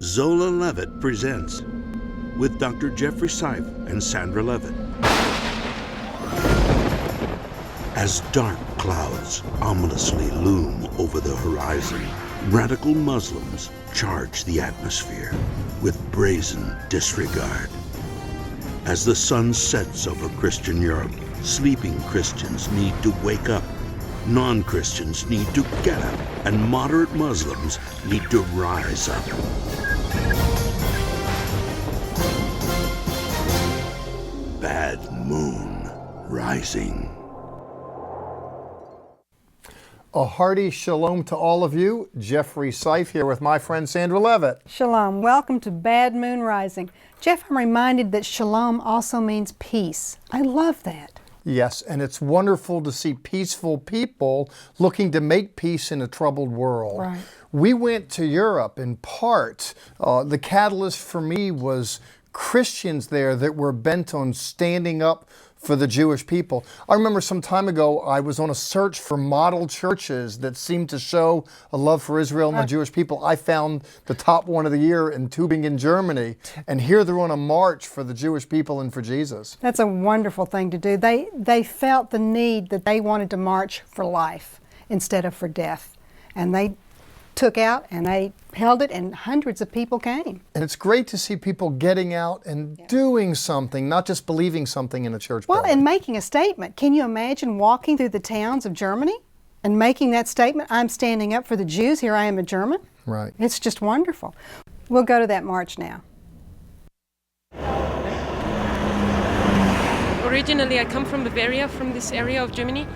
Zola Levitt Presents with Dr. Jeffrey Seif and Sandra Levitt. As dark clouds ominously loom over the horizon, radical Muslims charge the atmosphere with brazen disregard. As the sun sets over Christian Europe, sleeping Christians need to wake up. Non-Christians need to get up, and moderate Muslims need to rise up. Bad Moon Rising. A hearty shalom to all of you. Jeffrey Seif here with my friend Sandra Levitt. Shalom. Welcome to Bad Moon Rising. Jeff, I'm reminded that shalom also means peace. I love that. Yes, and it's wonderful to see peaceful people looking to make peace in a troubled world. Right. We went to Europe in part. The catalyst for me was Christians there that were bent on standing up for the Jewish people. I remember some time ago I was on a search for model churches that seemed to show a love for Israel and the Jewish people. I found the top one of the year in Tübingen, Germany, and here they're on a march for the Jewish people and for Jesus. That's a wonderful thing to do. They felt the need that they wanted to march for life instead of for death. And they took out and they held it, and hundreds of people came. And it's great to see people getting out and doing something, not just believing something in a church building. And making a statement. Can you imagine walking through the towns of Germany and making that statement? I'm standing up for the Jews. Here I am, a German. Right. It's just wonderful. We'll go to that march now. Originally, I come from Bavaria, from this area of Germany.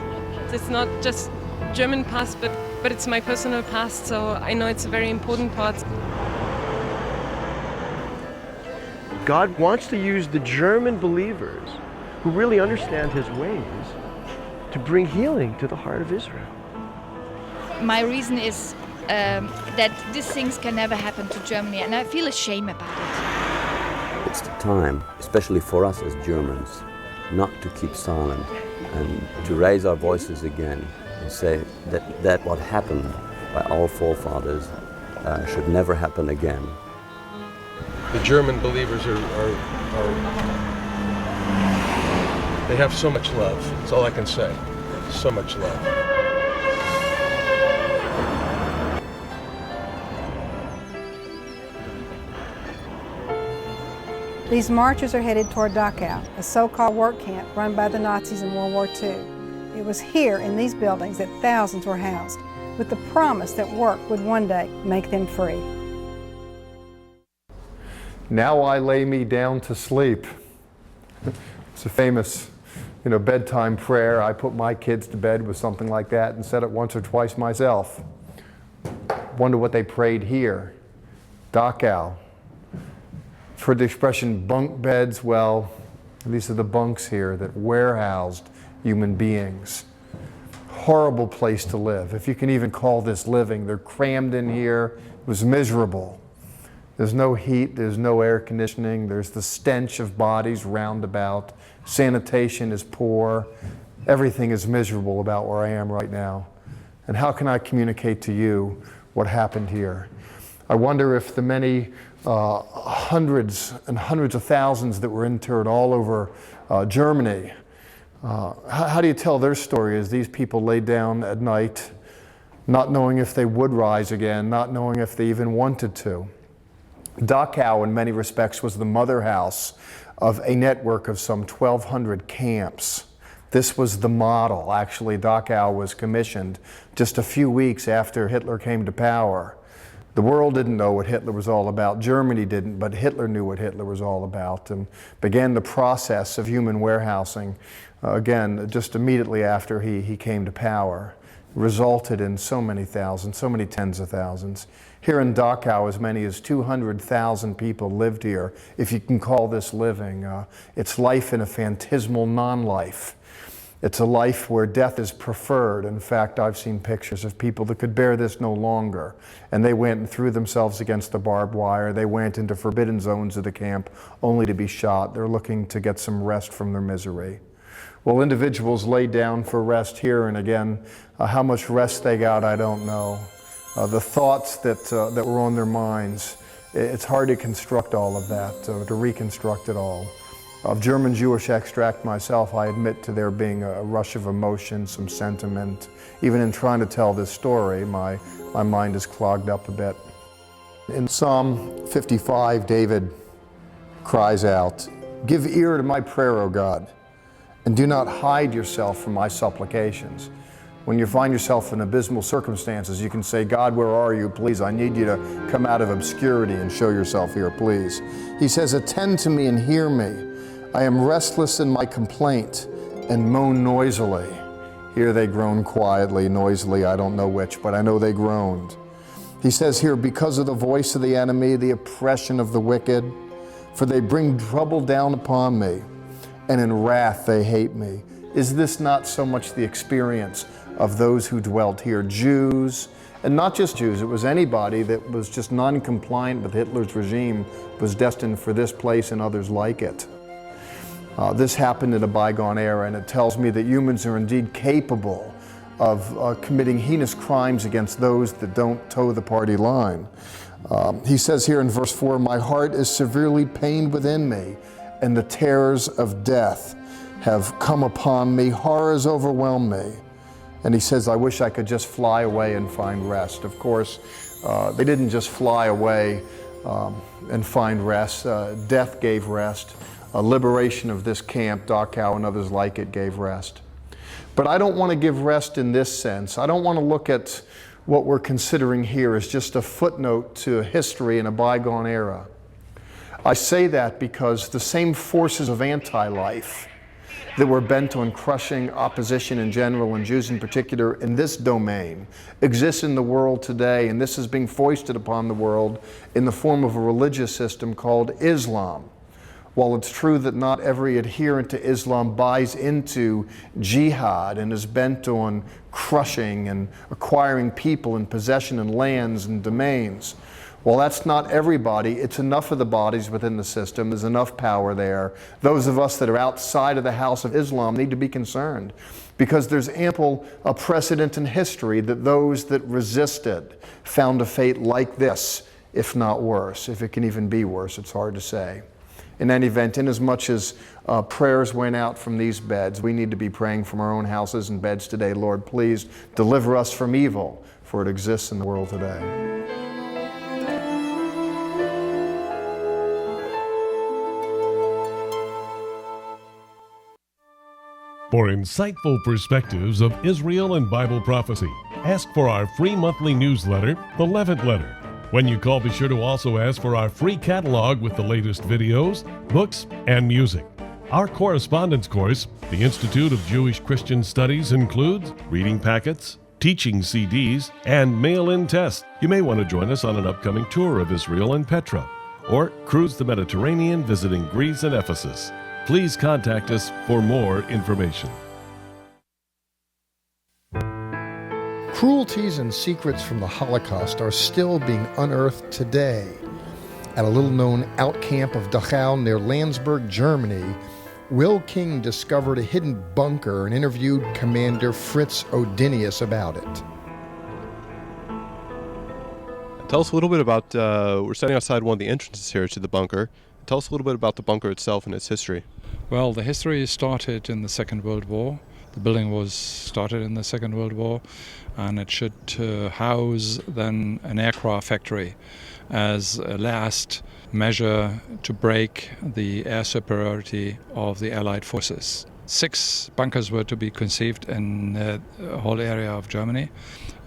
It's not just German past, but it's my personal past, so I know it's a very important part. God wants to use the German believers who really understand his ways to bring healing to the heart of Israel. My reason is that these things can never happen to Germany, and I feel ashamed about it. It's the time, especially for us as Germans, not to keep silent and to raise our voices again and say that what happened by our forefathers should never happen again. The German believers they have so much love. That's all I can say. So much love. These marchers are headed toward Dachau, a so-called work camp run by the Nazis in World War II. It was here in these buildings that thousands were housed, with the promise that work would one day make them free. Now I lay me down to sleep. It's a famous, bedtime prayer. I put my kids to bed with something like that and said it once or twice myself. Wonder what they prayed here. Dachau. For the expression bunk beds, well, these are the bunks here that warehoused human beings. Horrible place to live, if you can even call this living. They're crammed in here. It was miserable. There's no heat, there's no air conditioning, there's the stench of bodies round about. Sanitation is poor. Everything is miserable about where I am right now. And how can I communicate to you what happened here? I wonder if the many hundreds and hundreds of thousands that were interred all over Germany, how do you tell their story as these people lay down at night, not knowing if they would rise again, not knowing if they even wanted to? Dachau, in many respects, was the mother house of a network of some 1,200 camps. This was the model. Actually, Dachau was commissioned just a few weeks after Hitler came to power. The world didn't know what Hitler was all about. Germany didn't, but Hitler knew what Hitler was all about and began the process of human warehousing, again, just immediately after he came to power. It resulted in so many thousands, so many tens of thousands. Here in Dachau, as many as 200,000 people lived here, if you can call this living. It's life in a phantasmal non-life. It's a life where death is preferred. In fact, I've seen pictures of people that could bear this no longer, and they went and threw themselves against the barbed wire. They went into forbidden zones of the camp only to be shot. They're looking to get some rest from their misery. Well, individuals laid down for rest here, and again, how much rest they got, I don't know. The thoughts that were on their minds It's hard to construct all of that, to reconstruct it all. Of German Jewish extract myself, I admit to there being a rush of emotion, some sentiment. Even in trying to tell this story, my mind is clogged up a bit. In Psalm 55, David cries out, "Give ear to my prayer, O God, and do not hide yourself from my supplications." When you find yourself in abysmal circumstances, you can say, "God, where are you? Please, I need you to come out of obscurity and show yourself here, please." He says, "Attend to me and hear me. I am restless in my complaint and moan noisily." Here they groan quietly, noisily, I don't know which, but I know they groaned. He says here, "Because of the voice of the enemy, the oppression of the wicked, for they bring trouble down upon me, and in wrath they hate me." Is this not so much the experience of those who dwelt here? Jews, and not just Jews, it was anybody that was just non-compliant with Hitler's regime was destined for this place and others like it. This happened in a bygone era, and it tells me that humans are indeed capable of committing heinous crimes against those that don't toe the party line. He says here in verse 4, "My heart is severely pained within me, and the terrors of death have come upon me. Horrors overwhelm me." And he says, "I wish I could just fly away and find rest." Of course, they didn't just fly away and find rest. Death gave rest. Liberation of this camp, Dachau and others like it, gave rest. But I don't want to give rest in this sense. I don't want to look at what we're considering here as just a footnote to history in a bygone era. I say that because the same forces of anti-life that were bent on crushing opposition in general and Jews in particular in this domain exists in the world today, and this is being foisted upon the world in the form of a religious system called Islam. While it's true that not every adherent to Islam buys into jihad and is bent on crushing and acquiring people and possession and lands and domains, while that's not everybody, it's enough of the bodies within the system, there's enough power there. Those of us that are outside of the house of Islam need to be concerned, because there's ample precedent in history that those that resisted found a fate like this, if not worse. If it can even be worse, it's hard to say. In any event, inasmuch as prayers went out from these beds, we need to be praying from our own houses and beds today. Lord, please deliver us from evil, for it exists in the world today. For insightful perspectives of Israel and Bible prophecy, ask for our free monthly newsletter, The Levitt Letter. When you call, be sure to also ask for our free catalog with the latest videos, books, and music. Our correspondence course, the Institute of Jewish Christian Studies, includes reading packets, teaching CDs, and mail-in tests. You may want to join us on an upcoming tour of Israel and Petra, or cruise the Mediterranean visiting Greece and Ephesus. Please contact us for more information. Cruelties and secrets from the Holocaust are still being unearthed today. At a little-known out-camp of Dachau near Landsberg, Germany, Will King discovered a hidden bunker and interviewed Commander Fritz Odinius about it. Tell us a little bit about, we're standing outside one of the entrances here to the bunker. Tell us a little bit about the bunker itself and its history. Well, the history started in the Second World War. The building was started in the Second World War, and it should house then an aircraft factory as a last measure to break the air superiority of the Allied forces. 6 bunkers were to be conceived in the whole area of Germany,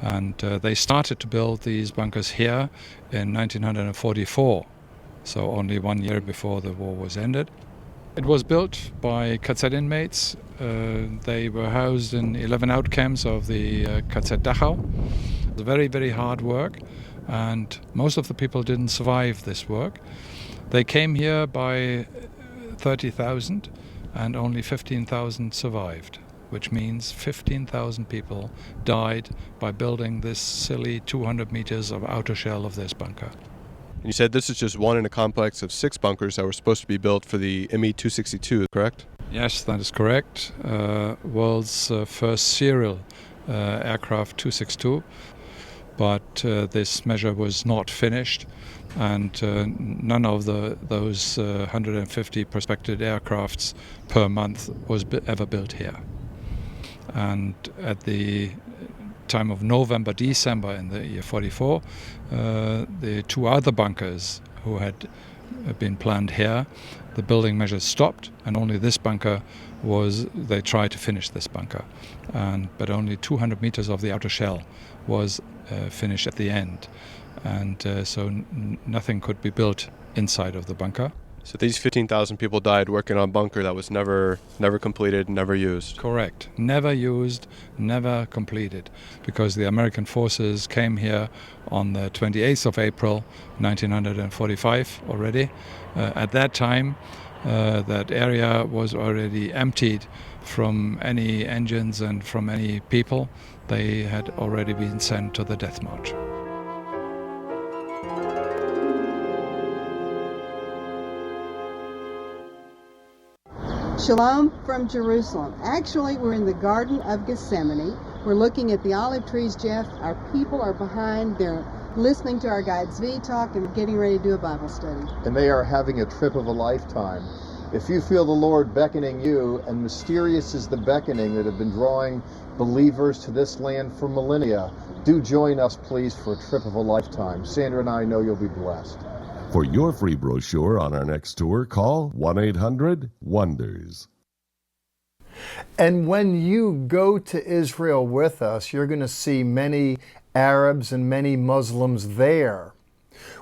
and they started to build these bunkers here in 1944, so only 1 year before the war was ended. It was built by KZ inmates. They were housed in 11 out camps of the KZ Dachau. It was very, very hard work, and most of the people didn't survive this work. They came here by 30,000, and only 15,000 survived, which means 15,000 people died by building this silly 200 meters of outer shell of this bunker. And you said this is just one in a complex of 6 bunkers that were supposed to be built for the Me-262, correct? Yes, that is correct. World's first serial aircraft 262. but this measure was not finished, and none of those 150 prospected aircrafts per month was ever built here. And at the time of November, December in the year 44, the two other bunkers who had been planned here, the building measures stopped, and only this bunker they tried to finish this bunker. But only 200 meters of the outer shell was finished at the end. And so nothing could be built inside of the bunker. So these 15,000 people died working on a bunker that was never completed, never used. Correct. Never used, never completed, because the American forces came here on the 28th of April, 1945 already. At that time, that area was already emptied from any engines and from any people. They had already been sent to the death march. Shalom from Jerusalem. Actually, we're in the Garden of Gethsemane. We're looking at the olive trees, Jeff. Our people are behind. They're listening to our guide Zvi talk and getting ready to do a Bible study. And they are having a trip of a lifetime. If you feel the Lord beckoning you, and mysterious is the beckoning that have been drawing believers to this land for millennia, do join us, please, for a trip of a lifetime. Sandra and I know you'll be blessed. For your free brochure on our next tour, call 1-800-WONDERS. And when you go to Israel with us, you're going to see many Arabs and many Muslims there,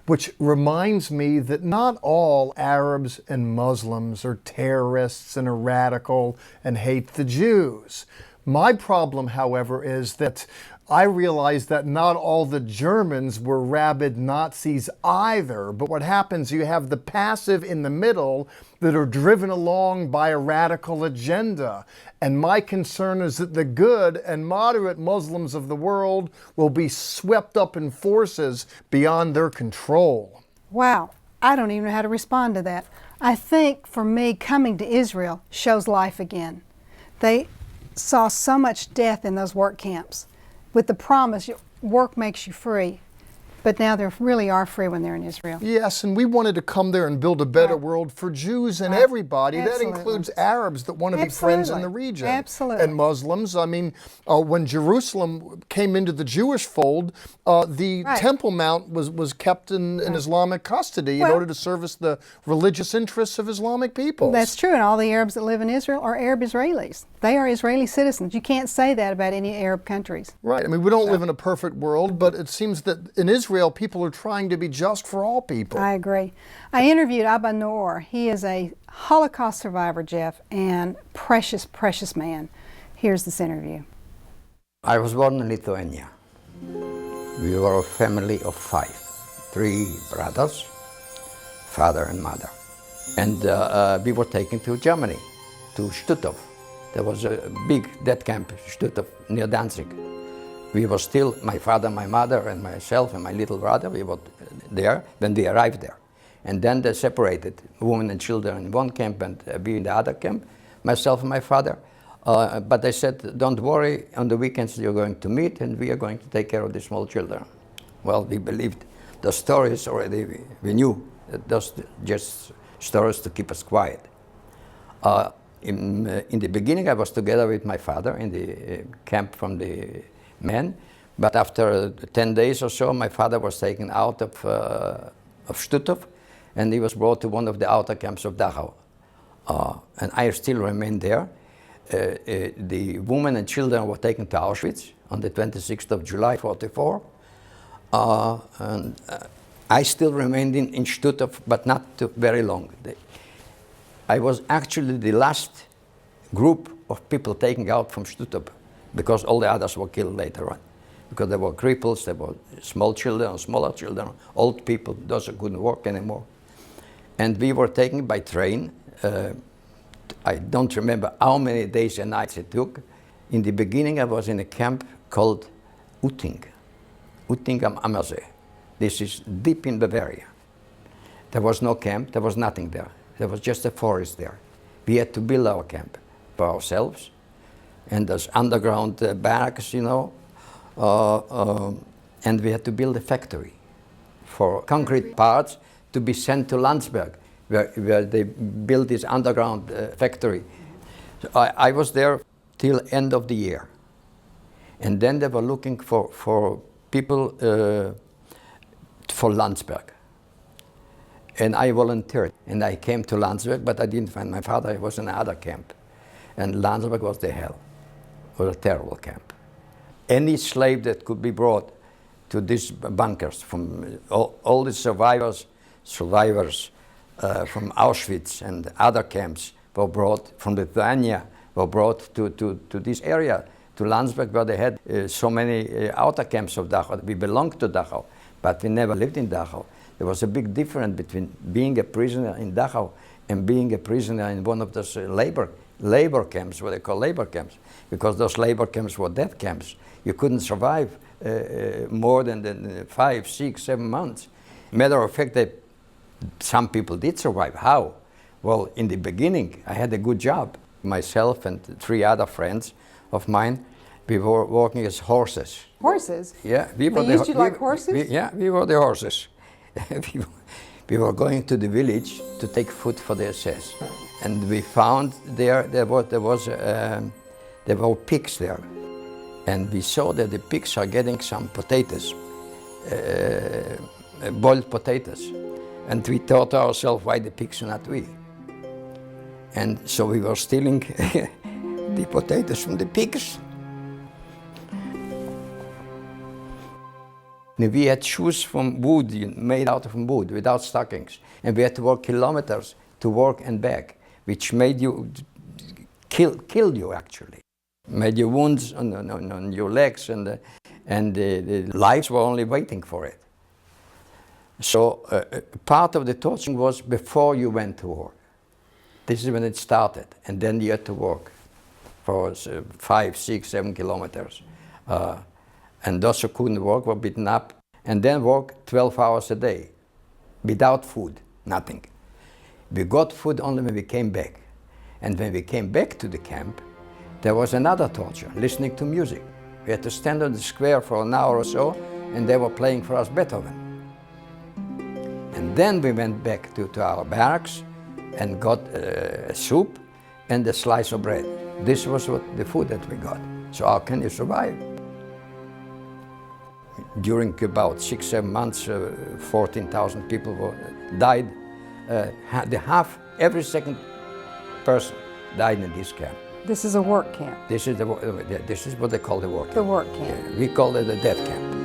which reminds me that not all Arabs and Muslims are terrorists and are radical and hate the Jews. My problem, however, is that I realize that not all the Germans were rabid Nazis either, but what happens, you have the passive in the middle that are driven along by a radical agenda. And my concern is that the good and moderate Muslims of the world will be swept up in forces beyond their control. Wow, I don't even know how to respond to that. I think for me, coming to Israel shows life again. They saw so much death in those work camps, with the promise, work makes you free. But now they really are free when they're in Israel. Yes, and we wanted to come there and build a better world for Jews and everybody. Absolutely. That includes Arabs that want to be friends in the region. Absolutely. And Muslims. I mean, when Jerusalem came into the Jewish fold, the Temple Mount was kept in Islamic custody in order to service the religious interests of Islamic peoples. That's true, and all the Arabs that live in Israel are Arab Israelis. They are Israeli citizens. You can't say that about any Arab countries. Right. I mean, we don't live in a perfect world, but it seems that in Israel, people are trying to be just for all people. I agree. I interviewed Abba Noor. He is a Holocaust survivor, Jeff, and precious, precious man. Here's this interview. I was born in Lithuania. We were a family of 5, 3 brothers, father and mother. And we were taken to Germany, to Stutthof. There was a big death camp, Stutthof, near Danzig. We were still, my father, my mother, and myself, and my little brother, we were there when we arrived there. And then they separated, women and children in one camp and we in the other camp, myself and my father. But they said, don't worry, on the weekends you're going to meet and we are going to take care of the small children. Well, we believed the stories already, we knew that those just stories to keep us quiet. In the beginning, I was together with my father in the camp from the men, but after 10 days or so, my father was taken out of Stutthof, and he was brought to one of the outer camps of Dachau. And I still remained there. The women and children were taken to Auschwitz on the 26th of July, 44. And I still remained in Stutthof, but not too very long. I was actually the last group of people taken out from Stutthof, because all the others were killed later on. Because there were cripples, there were small children, smaller children, old people, those who couldn't work anymore. And we were taken by train. I don't remember how many days and nights it took. In the beginning, I was in a camp called Utting am Ammersee. This is deep in Bavaria. There was no camp, there was nothing there. There was just a forest there. We had to build our camp for ourselves. And there's underground barracks, you know. And we had to build a factory for concrete parts to be sent to Landsberg, where they built this underground factory. So I was there till end of the year. And then they were looking for people for Landsberg. And I volunteered. And I came to Landsberg, but I didn't find my father. He was in another camp. And Landsberg was the hell. It was a terrible camp. Any slave that could be brought to these bunkers, from all the survivors from Auschwitz and other camps were brought, from Lithuania, were brought to this area, to Landsberg, where they had so many outer camps of Dachau. We belonged to Dachau, but we never lived in Dachau. There was a big difference between being a prisoner in Dachau and being a prisoner in one of those labor camps, what they call labor camps, because those labor camps were death camps. You couldn't survive more than 5, 6, 7 months. Matter of fact, some people did survive. How? Well, in the beginning, I had a good job. Myself and 3 other friends of mine, we were working as horses. Horses? Yeah. They used you like horses? We were the horses. we were going to the village to take food for the SS. And we found there were pigs there. And we saw that the pigs are getting some potatoes, boiled potatoes. And we thought to ourselves, why the pigs are not we? And so we were stealing the potatoes from the pigs. We had shoes from wood, made out of wood, without stockings. And we had to walk kilometers to work and back, which made you, killed you actually. Made you wounds on your legs, and the lives were only waiting for it. So part of the torturing was before you went to war. This is when it started, and then you had to walk for 5, 6, 7 kilometers. And those who couldn't walk were beaten up, and then work 12 hours a day, without food, nothing. We got food only when we came back. And when we came back to the camp, there was another torture, listening to music. We had to stand on the square for an hour or so, and they were playing for us Beethoven. And then we went back to our barracks and got a soup and a slice of bread. This was the food that we got. So how can you survive? During about 6, 7 months, 14,000 people died. Every second person died in this camp. This is a work camp. This is what they call the work camp. The work camp. Yeah, we call it a death camp.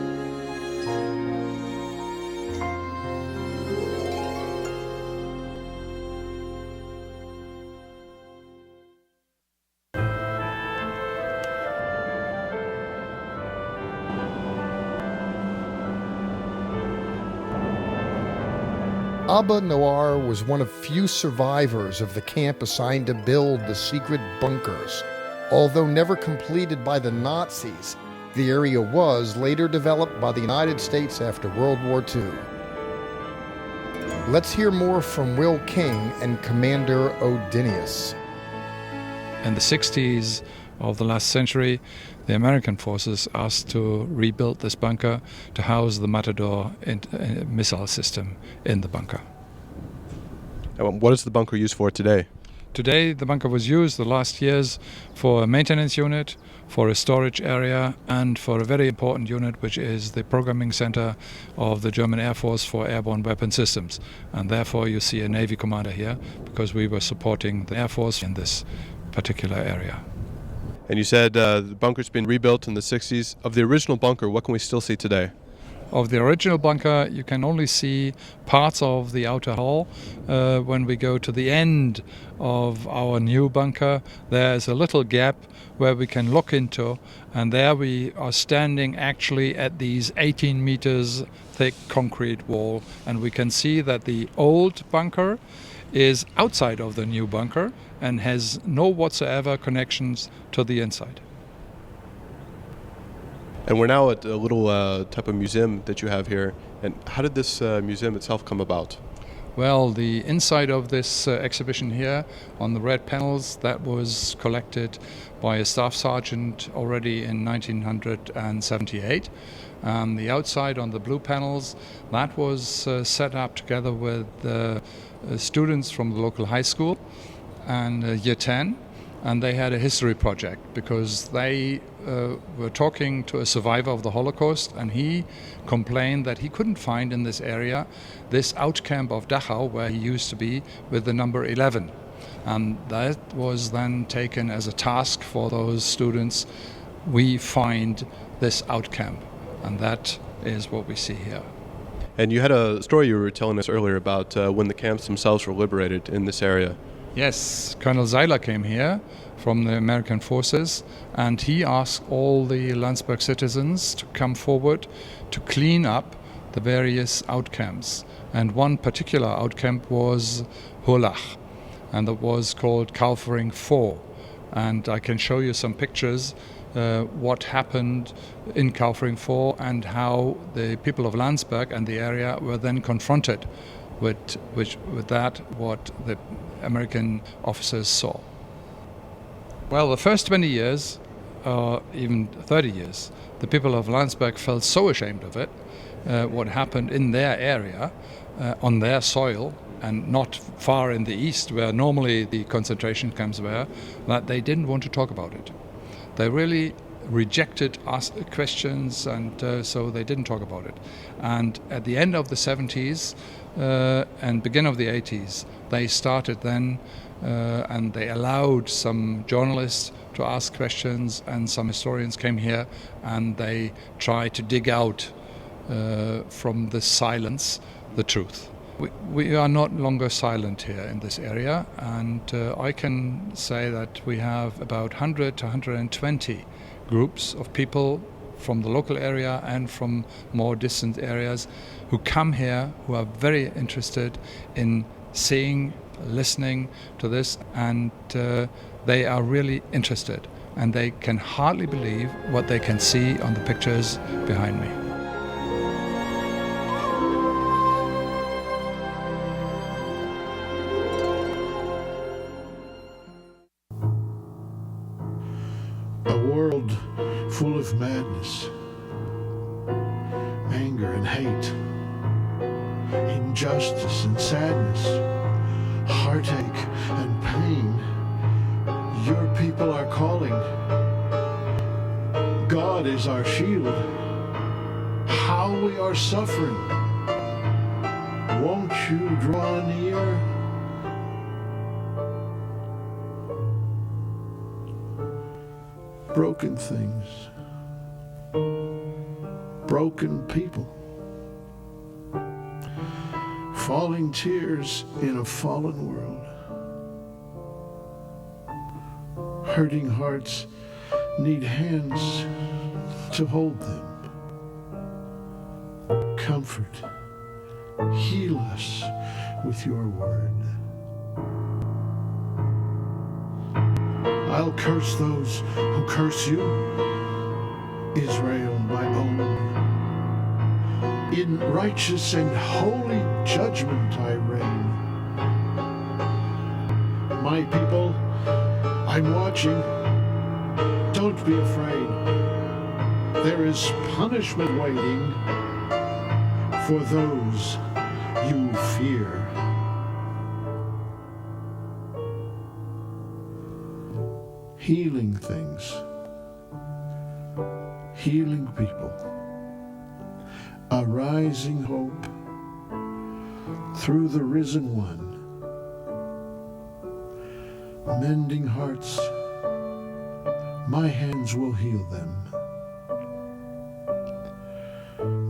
Abba Noir was one of few survivors of the camp assigned to build the secret bunkers. Although never completed by the Nazis, the area was later developed by the United States after World War II. Let's hear more from Will King and Commander Odinius. In the 60s of the last century, the American forces asked to rebuild this bunker to house the Matador missile system in the bunker. And what is the bunker used for today? Today, the bunker was used the last years for a maintenance unit, for a storage area, and for a very important unit, which is the programming center of the German Air Force for airborne weapon systems. And therefore, you see a Navy commander here, because we were supporting the Air Force in this particular area. And you said the bunker's been rebuilt in the 60s. Of the original bunker, what can we still see today? Of the original bunker, you can only see parts of the outer hull. When we go to the end of our new bunker, there's a little gap where we can look into, and there we are standing actually at these 18 meters thick concrete wall, and we can see that the old bunker is outside of the new bunker and has no whatsoever connections to the inside. And we're now at a little type of museum that you have here. And how did this museum itself come about? Well, the inside of this exhibition here on the red panels, that was collected by a staff sergeant already in 1978. The outside on the blue panels, that was set up together with students from the local high school and year 10. And they had a history project because they were talking to a survivor of the Holocaust, and he complained that he couldn't find in this area this outcamp of Dachau where he used to be with the number 11. And that was then taken as a task for those students. We find this outcamp, and that is what we see here. And you had a story you were telling us earlier about when the camps themselves were liberated in this area. Yes, Colonel Seiler came here from the American forces, and he asked all the Landsberg citizens to come forward to clean up the various outcamps. And one particular outcamp was Hurlach, and that was called Kaufering 4. And I can show you some pictures what happened in Kaufering 4 and how the people of Landsberg and the area were then confronted with that, what the American officers saw. Well, the first 20 years, or even 30 years, the people of Landsberg felt so ashamed of it, what happened in their area, on their soil, and not far in the east, where normally the concentration camps were, that they didn't want to talk about it. They really rejected questions, and so they didn't talk about it. And at the end of the 70s and beginning of the 80s, they started then, and they allowed some journalists to ask questions, and some historians came here and they tried to dig out from the silence the truth. We are not longer silent here in this area, and I can say that we have about 100 to 120 groups of people from the local area and from more distant areas who come here, who are very interested in seeing, listening to this, and they are really interested, and they can hardly believe what they can see on the pictures behind me. A world full of madness, anger and hate, injustice and sadness, heartache and pain. Your people are calling. God is our shield. How we are suffering. Won't you draw near? Broken things, broken people, falling tears in a fallen world, hurting hearts need hands to hold them. Comfort, heal us with your word. I'll curse those who curse you, Israel, my own. In righteous and holy judgment I reign. My people, I'm watching. Don't be afraid. There is punishment waiting for those you fear. Healing things, healing people, a rising hope through the risen one, mending hearts, my hands will heal them.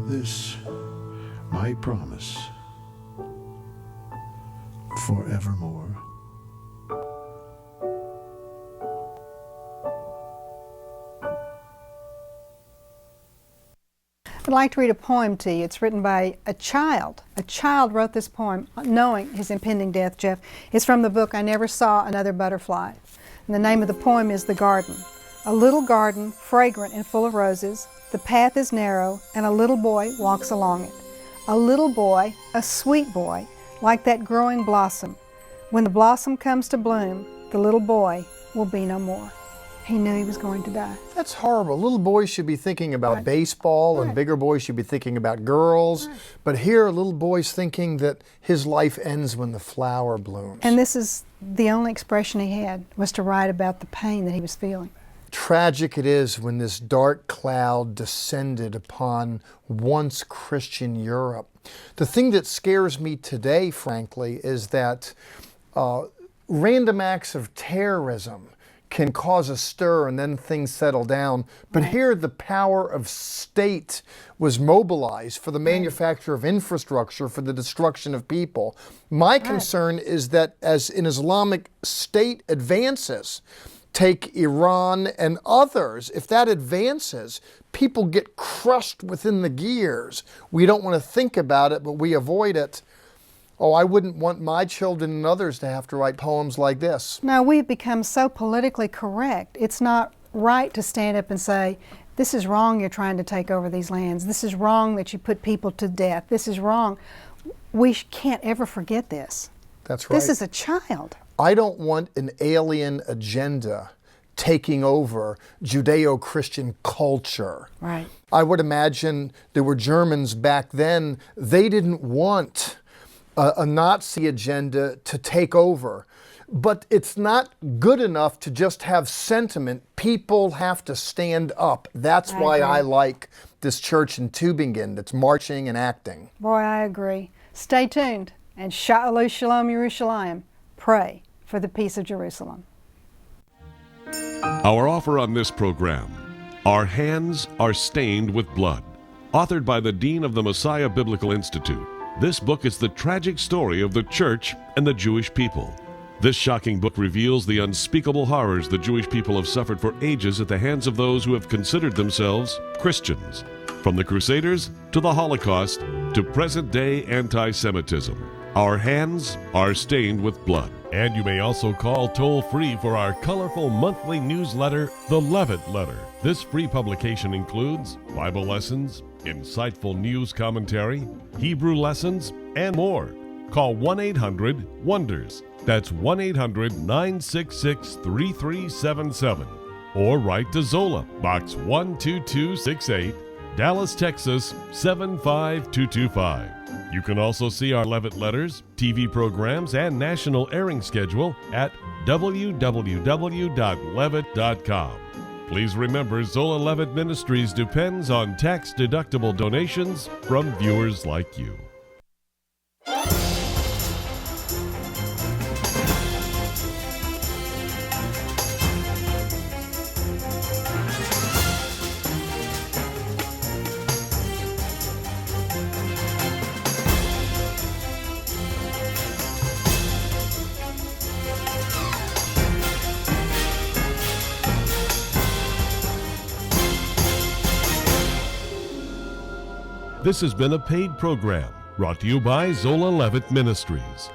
This, my promise, forevermore. I'd like to read a poem to you. It's written by a child. A child wrote this poem knowing his impending death, Jeff. It's from the book I Never Saw Another Butterfly. And the name of the poem is The Garden. A little garden, fragrant and full of roses. The path is narrow, and a little boy walks along it. A little boy, a sweet boy, like that growing blossom. When the blossom comes to bloom, the little boy will be no more. He knew he was going to die. That's horrible. Little boys should be thinking about baseball, and bigger boys should be thinking about girls. But here, a little boy's thinking that his life ends when the flower blooms. And this is the only expression he had, was to write about the pain that he was feeling. Tragic it is when this dark cloud descended upon once Christian Europe. The thing that scares me today, frankly, is that random acts of terrorism can cause a stir and then things settle down. But here the power of state was mobilized for the manufacture of infrastructure, for the destruction of people. My concern is that as an Islamic state advances, take Iran and others, if that advances, people get crushed within the gears. We don't want to think about it, but we avoid it. Oh, I wouldn't want my children and others to have to write poems like this. No, we've become so politically correct. It's not right to stand up and say, this is wrong, you're trying to take over these lands. This is wrong that you put people to death. This is wrong. We can't ever forget this. That's right. This is a child. I don't want an alien agenda taking over Judeo-Christian culture. Right. I would imagine there were Germans back then, they didn't want a Nazi agenda to take over. But it's not good enough to just have sentiment. People have to stand up. That's why I like this church in Tübingen that's marching and acting. Boy, I agree. Stay tuned and Shalom Shalom Yerushalayim. Pray for the peace of Jerusalem. Our offer on this program, Our Hands Are Stained with Blood, authored by the Dean of the Messiah Biblical Institute. This book is the tragic story of the church and the Jewish people. This shocking book reveals the unspeakable horrors the Jewish people have suffered for ages at the hands of those who have considered themselves Christians, from the Crusaders to the Holocaust to present-day anti-Semitism. Our hands are stained with blood. And you may also call toll-free for our colorful monthly newsletter, The Levitt Letter. This free publication includes Bible lessons, insightful news commentary, Hebrew lessons, and more. Call 1-800-WONDERS. That's 1-800-966-3377. Or write to Zola, Box 12268, Dallas, Texas 75225. You can also see our Levitt letters, TV programs, and national airing schedule at www.levitt.com. Please remember, Zola Levitt Ministries depends on tax-deductible donations from viewers like you. This has been a paid program brought to you by Zola Levitt Ministries.